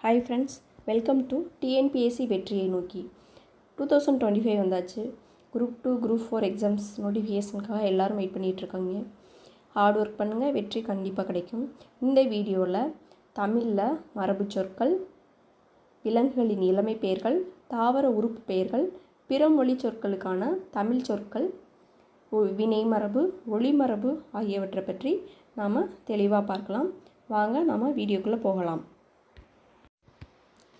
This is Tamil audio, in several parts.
Hi friends, welcome to TNPSC வெற்றியை நோக்கி. 2025 வந்தாச்சு. குரூப் 2 குரூப் 4 எக்ஸாம்ஸ் நோட்டிஃபிகேஷனுக்காக எல்லோரும் வெயிட் பண்ணிகிட்ருக்காங்க. ஹார்ட் ஒர்க் பண்ணுங்கள், வெற்றி கண்டிப்பாக கிடைக்கும். இந்த வீடியோவில் தமிழில் மரபு சொற்கள், விலங்குகளின் இளமை பெயர்கள், தாவர உறுப்பு பெயர்கள், பிற மொழி சொற்களுக்கான தமிழ் சொற்கள், வினை மரபு, ஒளிமரபு ஆகியவற்றை பற்றி நாம் தெளிவாக பார்க்கலாம். வாங்க நாம் வீடியோக்குள்ளே போகலாம்.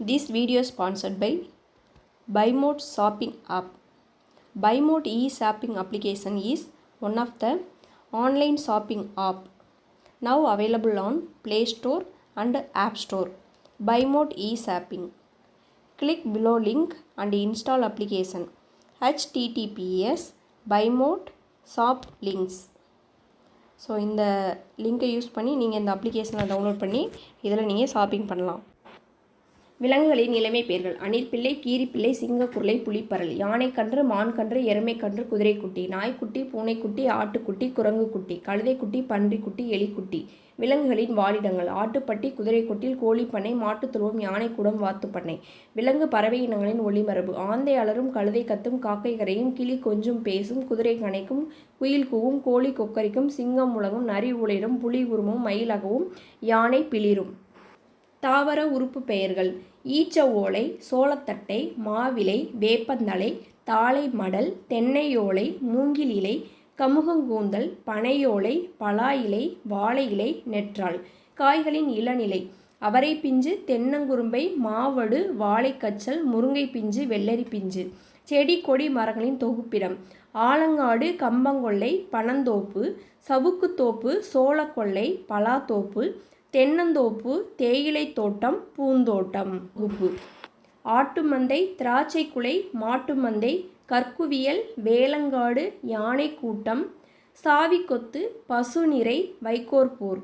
This video is sponsored by BuyMode shopping app. BuyMode e-shopping application is one of the online shopping app now available on Play Store and App Store. BuyMode e-shopping. Click below link and install application. https BuyMode shop links. So இந்த லிங்கை யூஸ் பண்ணி நீங்கள் இந்த அப்ளிகேஷனை டவுன்லோட் பண்ணி இதில் நீங்கள் ஷாப்பிங் பண்ணலாம். விலங்குகளின் இளமை பெயர்கள்: அணிற்பிள்ளை, கீரிப்பிள்ளை, சிங்கக்குருளை, புலிப்பரல், யானைக்கன்று, மான்கன்று, எருமைக்கன்று, குதிரைக்குட்டி, நாய்க்குட்டி, பூனைக்குட்டி, ஆட்டுக்குட்டி, குரங்குக்குட்டி, கழுதைக்குட்டி, பன்றிக்குட்டி, எலிக்குட்டி. விலங்குகளின் வாழிடங்கள்: ஆட்டுப்பட்டி, குதிரைக்குட்டில், கோழிப்பண்ணை, மாட்டுத்துருவம், யானைக்கூடம், வாத்துப்பண்ணை. விலங்கு பறவை இனங்களின் ஒளிமரபு: ஆந்தை அலரும், கழுதை கத்தும், காக்கை கரையும், கிளி கொஞ்சும் பேசும், குதிரை கணைக்கும், குயில் கூவும், கோழி கொக்கரிக்கும், சிங்கம் முழங்கும், நரி ஊளிரும், புலி உருமும், மயில் அகவும், யானை பிளிரும். தாவர உறுப்பு பெயர்கள்: ஈச்ச ஓலை, சோளத்தட்டை, மாவிலை, வேப்பந்தழை, தாழை மடல், தென்னையோலை, மூங்கில் இலை, கமுகங்கூந்தல், பனையோலை, பலா இலை, வாழை இலை, நெற்றாள். காய்களின் இளநிலை: அவரை பிஞ்சு, தென்னங்குரும்பை, மாவடு, வாழைக்கச்சல், முருங்கை பிஞ்சு, வெள்ளரி பிஞ்சு. செடி கொடி மரங்களின் தொகுப்பிடம்: ஆலங்காடு, கம்பங்கொல்லை, பனந்தோப்பு, சவுக்குத்தோப்பு, சோளக்கொல்லை, பலாத்தோப்பு, தென்னந்தோப்பு, தேயிலை தோட்டம், பூந்தோட்டம். உப்பு: ஆட்டுமந்தை, திராட்சை குலை, மாட்டுமந்தை, கற்குவியல், வேலங்காடு, யானை கூட்டம், சாவிக்கொத்து, பசுநிறை, வைக்கோற்போர்.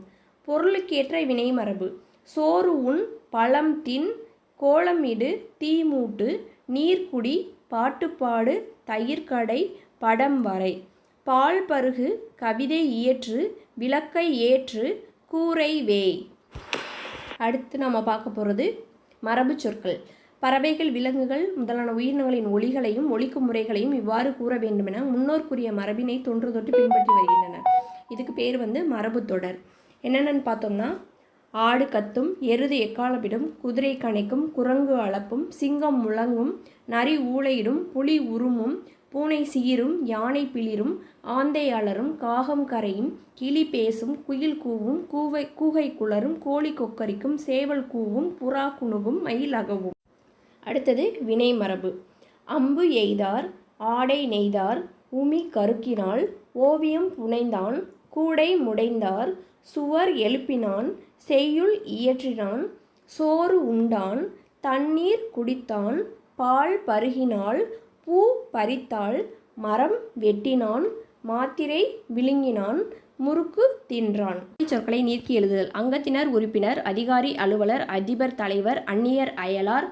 பொருளுக்கேற்ற வினைமரபு: சோறு உண், பழம் தின், கோலமிடு, தீமூட்டு, நீர்க்குடி, பாட்டுப்பாடு, தயிர்கடை, படம் வரை. பால் பருகு, கவிதை இயற்று, விளக்கை ஏற்று, கூரை வேய். அடுத்து நம்ம பார்க்க போகிறது மரபு சொற்கள். பறவைகள், விலங்குகள் முதலான உயிரினங்களின் ஒலிகளையும் ஒலிக்கும் முறைகளையும் இவ்வாறு கூற வேண்டுமென முன்னோர் கூறிய மரபினை தொன்று தொட்டு பின்பற்றி வருகின்றனர். இதுக்கு பேர் மரபு தொடர். என்னென்னு பார்த்தோம்னா, ஆடு கத்தும், எருது எக்காலமிடும், குதிரை கணைக்கும், குரங்கு அளப்பும், சிங்கம் முழங்கும், நரி ஊளையிடும், புலி உருமும், பூனை சீரும், யானை பிளிரும், ஆந்தை அலரும், காகம் கரையும், கிளி பேசும், குயில் கூவும், கூகை குளரும், கோழி கொக்கரிக்கும், சேவல் கூவும், புறா குணுகும், மயில் அகவும். அடுத்தது வினை மரபு: அம்பு எய்தார், ஆடை நெய்தார், உமி கருக்கினாள், ஓவியம் புனைந்தான், கூடை முடைந்தார், சுவர் எழுப்பினான், செய்யுள் இயற்றினான், சோறு உண்டான், தண்ணீர் குடித்தான், பால் பருகினாள், பூ பறித்தாள், மரம் வெட்டினான், மாத்திரை விழுங்கினான், முறுக்கு தின்றான். சொற்களை நீக்கி எழுதுதல்: அங்கத்தினர், உறுப்பினர், அதிகாரி, அலுவலர், அதிபர், தலைவர், அந்நியர், அயலார்,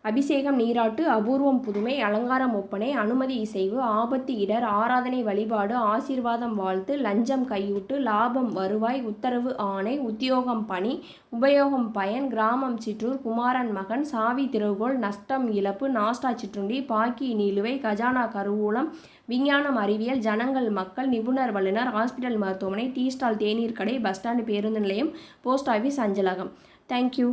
அபிஷேகம், நீராட்டு, அபூர்வம், புதுமை, அலங்காரம், ஒப்பனை, அனுமதி, இசைவு, ஆபத்து, இடர், ஆராதனை, வழிபாடு, ஆசீர்வாதம், வாழ்த்து, லஞ்சம், கையூட்டு, லாபம், வருவாய், உத்தரவு, ஆணை, உத்தியோகம், பணி, உபயோகம், பயன், கிராமம், சிற்றூர், குமாரன் மகன், சாவி, திறவுகோல், நஷ்டம், இழப்பு, நாஸ்டா, சிற்றுண்டி, பாக்கி, நிலுவை, கஜானா, கருவூலம், விஞ்ஞானம், அறிவியல், ஜனங்கள், மக்கள், நிபுணர், வல்லுநர், ஹாஸ்பிட்டல், மருத்துவமனை, டீ ஸ்டால், தேநீர் கடை, பஸ் ஸ்டாண்டு, பேருந்து நிலையம், போஸ்ட் ஆஃபீஸ், அஞ்சலகம். தேங்க்யூ.